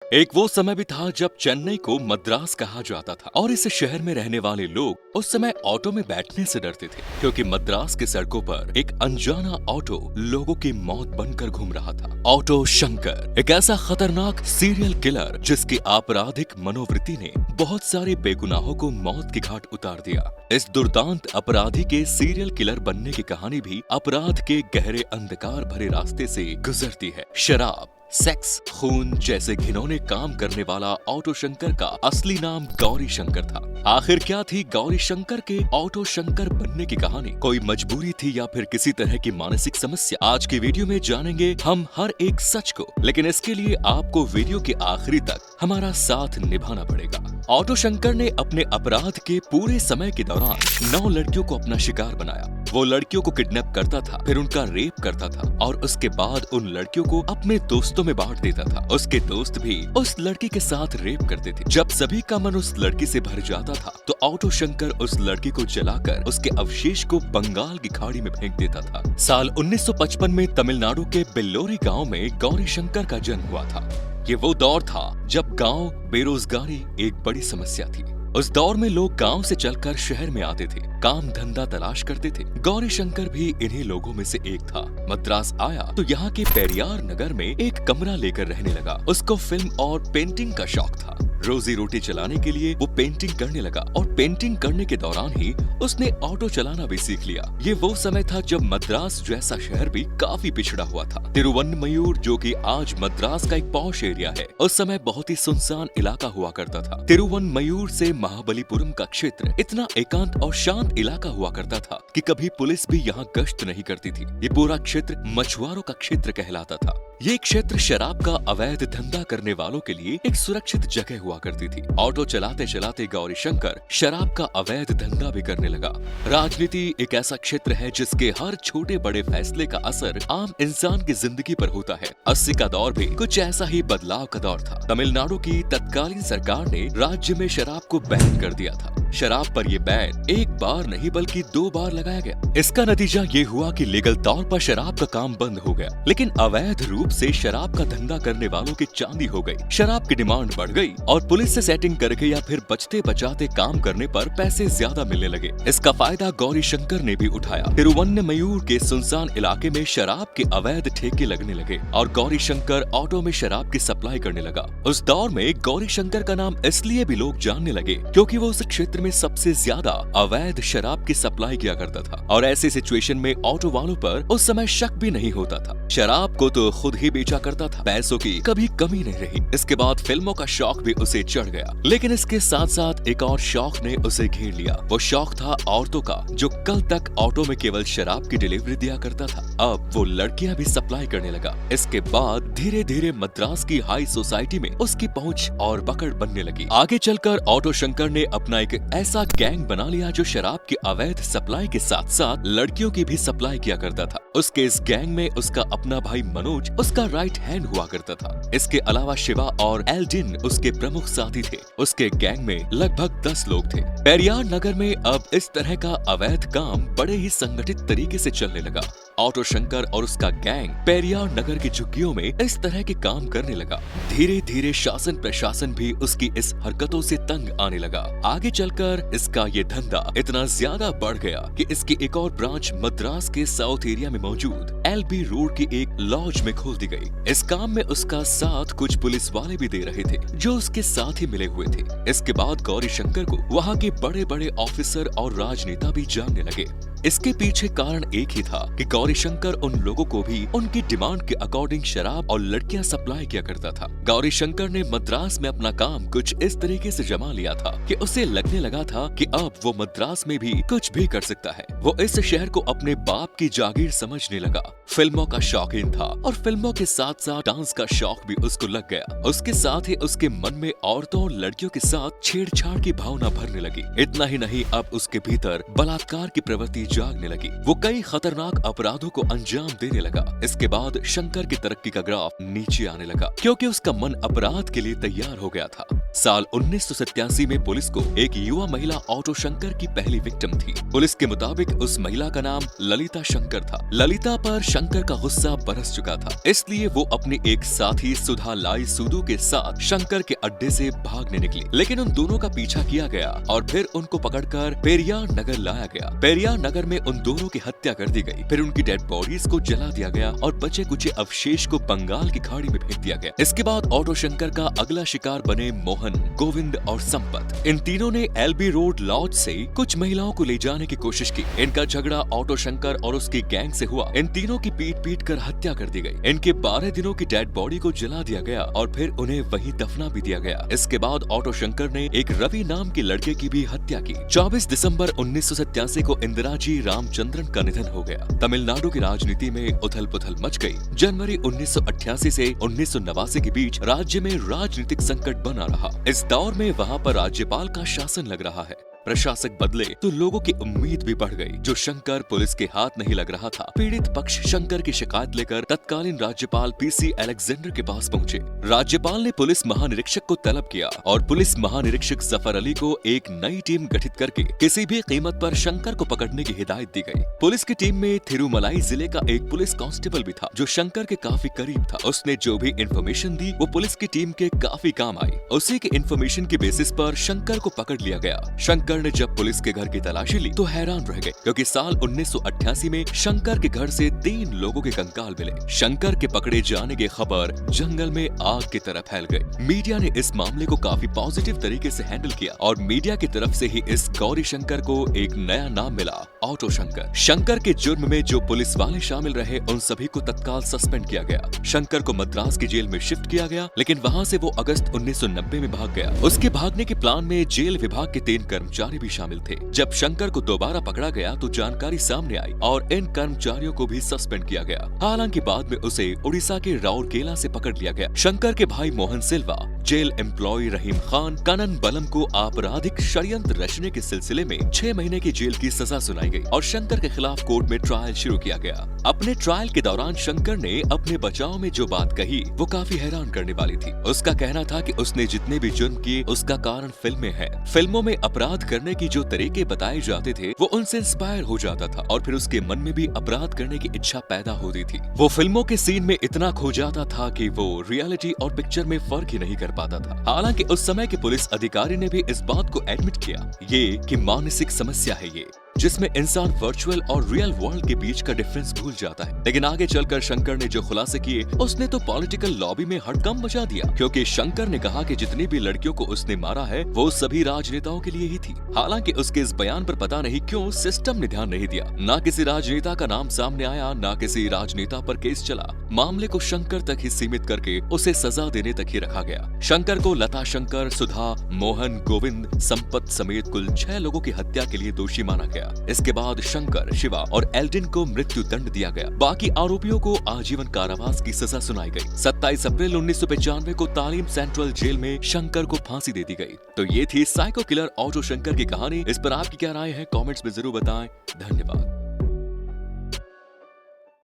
एक वो समय भी था जब चेन्नई को मद्रास कहा जाता था और इस शहर में रहने वाले लोग उस समय ऑटो में बैठने से डरते थे क्योंकि मद्रास के सड़कों पर एक अनजाना ऑटो लोगों की मौत बनकर घूम रहा था। ऑटो शंकर एक ऐसा खतरनाक सीरियल किलर जिसकी आपराधिक मनोवृत्ति ने बहुत सारे बेगुनाहों को मौत की घाट उतार दिया। इस दुर्दांत अपराधी के सीरियल किलर बनने की कहानी भी अपराध के गहरे अंधकार भरे रास्ते से गुजरती है। शराब, सेक्स, खून जैसे घिनौने काम करने वाला ऑटो शंकर का असली नाम गौरी शंकर था। आखिर क्या थी गौरी शंकर के ऑटो शंकर बनने की कहानी? कोई मजबूरी थी या फिर किसी तरह की मानसिक समस्या? आज के वीडियो में जानेंगे हम हर एक सच को, लेकिन इसके लिए आपको वीडियो के आखिरी तक हमारा साथ निभाना पड़ेगा। ऑटो शंकर ने अपने अपराध के पूरे समय के दौरान 9 लड़कियों को अपना शिकार बनाया। वो लड़कियों को किडनैप करता था, फिर उनका रेप करता था और उसके बाद उन लड़कियों को अपने दोस्तों में बांट देता था। उसके दोस्त भी उस लड़की के साथ रेप करते थे। जब सभी का मन उस लड़की से भर जाता था तो ऑटो शंकर उस लड़की को जलाकर उसके अवशेष को बंगाल की खाड़ी में फेंक देता था। साल 1955 में तमिलनाडु के बेल्लोरी गाँव में गौरी शंकर का जन्म हुआ था। ये वो दौर था जब गांव बेरोजगारी एक बड़ी समस्या थी। उस दौर में लोग गांव से चलकर शहर में आते थे, काम धंधा तलाश करते थे। गौरी शंकर भी इन्हीं लोगों में से एक था। मद्रास आया तो यहाँ के पेरियार नगर में एक कमरा लेकर रहने लगा। उसको फिल्म और पेंटिंग का शौक था। रोजी रोटी चलाने के लिए वो पेंटिंग करने लगा और पेंटिंग करने के दौरान ही उसने ऑटो चलाना भी सीख लिया। ये वो समय था जब मद्रास जैसा शहर भी काफी पिछड़ा हुआ था। तिरुवन्नमयूर, जो कि आज मद्रास का एक पॉश एरिया है, उस समय बहुत ही सुनसान इलाका हुआ करता था। तिरुवन्नमयूर से महाबलीपुरम का क्षेत्र इतना एकांत और शांत इलाका हुआ करता था कि कभी पुलिस भी यहाँ गश्त नहीं करती थी। ये पूरा क्षेत्र मछुआरों का क्षेत्र कहलाता था। ये क्षेत्र शराब का अवैध धंधा करने वालों के लिए एक सुरक्षित जगह हुआ करती थी। ऑटो चलाते चलाते गौरी शंकर शराब का अवैध धंधा भी करने लगा। राजनीति एक ऐसा क्षेत्र है जिसके हर छोटे बड़े फैसले का असर आम इंसान की जिंदगी पर होता है। 80 का दौर भी कुछ ऐसा ही बदलाव का दौर था। तमिलनाडु की तत्कालीन सरकार ने राज्य में शराब को बैन कर दिया था। शराब पर यह बैन एक बार नहीं बल्कि 2 बार लगाया गया। इसका नतीजा ये हुआ कि लीगल तौर पर शराब का काम बंद हो गया, लेकिन अवैध रूप से शराब का धंधा करने वालों की चांदी हो गई। शराब की डिमांड बढ़ गई और पुलिस से सेटिंग करके या फिर बचते बचाते काम करने पर पैसे ज्यादा मिलने लगे। इसका फायदा गौरी शंकर ने भी उठाया। तिरुवन्नमयूर के सुनसान इलाके में शराब के अवैध ठेके लगने लगे और गौरी शंकर ऑटो में शराब की सप्लाई करने लगा। उस दौर में गौरी शंकर का नाम इसलिए भी लोग जानने लगे क्योंकि वो उस क्षेत्र में सबसे ज्यादा अवैध शराब की सप्लाई किया करता था और ऐसे सिचुएशन में ऑटो वालों पर उस समय शक भी नहीं होता था। शराब को तो खुद ही बेचा करता था, पैसों की कभी कमी नहीं रही। इसके बाद फिल्मों का शौक भी उसे चढ़ गया, लेकिन इसके साथ साथ एक और शौक ने उसे घेर लिया। वो शौक था औरतों का, जो कल तक ऑटो में केवल शराब की डिलीवरी दिया करता था, अब वो लड़कियां भी सप्लाई करने लगा। इसके बाद धीरे धीरे मद्रास की हाई सोसाइटी में उसकी पहुंच और पकड़ बनने लगी। आगे चलकर ऑटो शंकर ने अपना एक ऐसा गैंग बना लिया जो शराब की अवैध सप्लाई के साथ साथ लड़कियों की भी सप्लाई किया करता था। उसके इस गैंग में उसका अपना भाई मनोज उसका राइट हैंड हुआ करता था। इसके अलावा शिवा और एल्डिन उसके प्रमुख साथी थे। उसके गैंग में लगभग 10 लोग थे। पेरियार नगर में अब इस तरह का अवैध काम बड़े ही संगठित तरीके से चलने लगा। ऑटो शंकर और उसका गैंग पेरियार नगर की झुग्गियों में इस तरह के काम करने लगा। धीरे धीरे शासन प्रशासन भी उसकी इस हरकतों से तंग आने लगा। आगे चलकर इसका ये धंधा इतना ज्यादा बढ़ गया कि इसकी एक और ब्रांच मद्रास के साउथ एरिया में मौजूद एलबी रोड की एक लॉज में खोल दी गई। इस काम में उसका साथ कुछ पुलिस वाले भी दे रहे थे जो उसके साथ ही मिले हुए थे। इसके बाद गौरी शंकर को वहाँ के बड़े बड़े ऑफिसर और राजनेता भी जानने लगे। इसके पीछे कारण एक ही था कि गौरी शंकर उन लोगों को भी उनकी डिमांड के अकॉर्डिंग शराब और लड़कियां सप्लाई किया करता था। गौरी शंकर ने मद्रास में अपना काम कुछ इस तरीके से जमा लिया था कि उसे लगने लगा था कि अब वो मद्रास में भी कुछ भी कर सकता है। वो इस शहर को अपने बाप की जागीर समझने लगा। फिल्मों का शौकीन था और फिल्मों के साथ साथ डांस का शौक भी उसको लग गया। उसके साथ ही उसके मन में औरतों और लड़कियों के साथ छेड़छाड़ की भावना भरने लगी। इतना ही नहीं, अब उसके भीतर बलात्कार की प्रवृत्ति जागने लगी। वो कई खतरनाक अपराधों को अंजाम देने लगा। इसके बाद शंकर की तरक्की का ग्राफ नीचे आने लगा क्योंकि उसका मन अपराध के लिए तैयार हो गया था। साल 1987 में पुलिस को एक युवा महिला ऑटो शंकर की पहली विक्टिम थी। पुलिस के मुताबिक उस महिला का नाम ललिता शंकर था। ललिता पर शंकर का गुस्सा बरस चुका था, इसलिए वो अपने एक साथी सुधा लाई सूदू के साथ शंकर के अड्डे से भागने निकली। लेकिन उन दोनों का पीछा किया गया और फिर उनको पकड़कर पेरियार नगर लाया गया। पेरियार नगर में उन दोनों की हत्या कर दी गई। फिर उनकी डेड बॉडीज को जला दिया गया और बचे कुचे अवशेष को बंगाल की खाड़ी में फेंक दिया गया। इसके बाद ऑटो शंकर का अगला शिकार बने मोहन, गोविंद और संपत। इन तीनों ने एलबी रोड लॉज से कुछ महिलाओं को ले जाने की कोशिश की। इनका झगड़ा ऑटो शंकर और उसकी गैंग से हुआ। इन तीनों की पीट कर हत्या कर दी गई। इनके 12 दिनों की डेड बॉडी को जला दिया गया और फिर उन्हें वहीं दफना भी दिया गया। इसके बाद ऑटो शंकर ने एक रवि नाम के लड़के की भी हत्या की। 24 दिसंबर 1987 को इंदिराजी रामचंद्रन का निधन हो गया। तमिलनाडु की राजनीति में उथल पुथल मच गई। जनवरी 1988 से 1989 के बीच राज्य में राजनीतिक संकट बना रहा। इस दौर में वहां पर राज्यपाल का शासन लग रहा है। प्रशासक बदले तो लोगों की उम्मीद भी बढ़ गई। जो शंकर पुलिस के हाथ नहीं लग रहा था। पीड़ित पक्ष शंकर की शिकायत लेकर तत्कालीन राज्यपाल पीसी अलेक्जेंडर के पास पहुंचे। राज्यपाल ने पुलिस महानिरीक्षक को तलब किया और पुलिस महानिरीक्षक जफर अली को एक नई टीम गठित करके किसी भी कीमत पर शंकर को पकड़ने की हिदायत दी गई। पुलिस की टीम में थिरुमलाई जिले का एक पुलिस कांस्टेबल भी था, जो शंकर के काफी करीब था। उसने जो भी इंफॉर्मेशन दी वो पुलिस की टीम के काफी काम आई। उसी के इंफॉर्मेशन के बेसिस पर शंकर को पकड़ लिया गया। शंकर ने जब पुलिस के घर की तलाशी ली तो हैरान रह गए, क्योंकि साल 1988 में शंकर के घर से 3 लोगों के कंकाल मिले। शंकर के पकड़े जाने की खबर जंगल में आग की तरह फैल गई। मीडिया ने इस मामले को काफी पॉजिटिव तरीके से हैंडल किया और मीडिया की तरफ से ही इस गौरी शंकर को एक नया नाम मिला, ऑटो शंकर। शंकर के जुर्म में जो पुलिस वाले शामिल रहे उन सभी को तत्काल सस्पेंड किया गया। शंकर को मद्रास की जेल में शिफ्ट किया गया, लेकिन वहां से वो अगस्त 1990 में भाग गया। उसके भागने के प्लान में जेल विभाग के 3 कर्मचारी भी शामिल थे। जब शंकर को दोबारा पकड़ा गया तो जानकारी सामने आई और इन कर्मचारियों को भी सस्पेंड किया गया। हालांकि बाद में उसे उड़ीसा के राउरकेला से पकड़ लिया गया। शंकर के भाई मोहन सिल्वा, जेल एम्प्लॉय रहीम खान, कनन बलम को आपराधिक षड्यंत्र रचने के सिलसिले में 6 महीने की जेल की सजा सुनाई गई और शंकर के खिलाफ कोर्ट में ट्रायल शुरू किया गया। अपने ट्रायल के दौरान शंकर ने अपने बचाव में जो बात कही वो काफी हैरान करने वाली थी। उसका कहना था कि उसने जितने भी जुर्म किए उसका कारण फिल्में हैं। फिल्मों में अपराध करने की जो तरीके बताए जाते थे वो उनसे इंस्पायर हो जाता था और फिर उसके मन में भी अपराध करने की इच्छा पैदा होती थी। वो फिल्मों के सीन में इतना खो जाता था कि वो रियलिटी और पिक्चर में फर्क ही नहीं कर पाता था। हालांकि उस समय के पुलिस अधिकारी ने भी इस बात को एडमिट किया ये कि मानसिक समस्या है ये, जिसमें इंसान वर्चुअल और रियल वर्ल्ड के बीच का डिफरेंस भूल जाता है। लेकिन आगे चलकर शंकर ने जो खुलासे किए उसने तो पॉलिटिकल लॉबी में हड़कंप मचा दिया, क्योंकि शंकर ने कहा कि जितनी भी लड़कियों को उसने मारा है वो सभी राजनेताओं के लिए ही थी। हालांकि उसके इस बयान पर पता नहीं क्यों सिस्टम ने ध्यान नहीं दिया। ना किसी राजनेता का नाम सामने आया, ना किसी राजनेता पर केस चला। मामले को शंकर तक ही सीमित करके उसे सजा देने तक ही रखा गया। शंकर को लता शंकर, सुधा, मोहन, गोविंद, संपत समेत कुल 6 लोगों की हत्या के लिए दोषी माना गया। इसके बाद शंकर, शिवा और एल्डिन को मृत्यु दंड दिया गया। बाकी आरोपियों को आजीवन कारावास की सजा सुनाई गई। 27 अप्रैल 1995 को तालीम सेंट्रल जेल में शंकर को फांसी दे दी गई। तो ये थी साइको किलर ऑटो शंकर की कहानी। इस पर आपकी क्या राय है कमेंट्स में जरूर बताएं। धन्यवाद।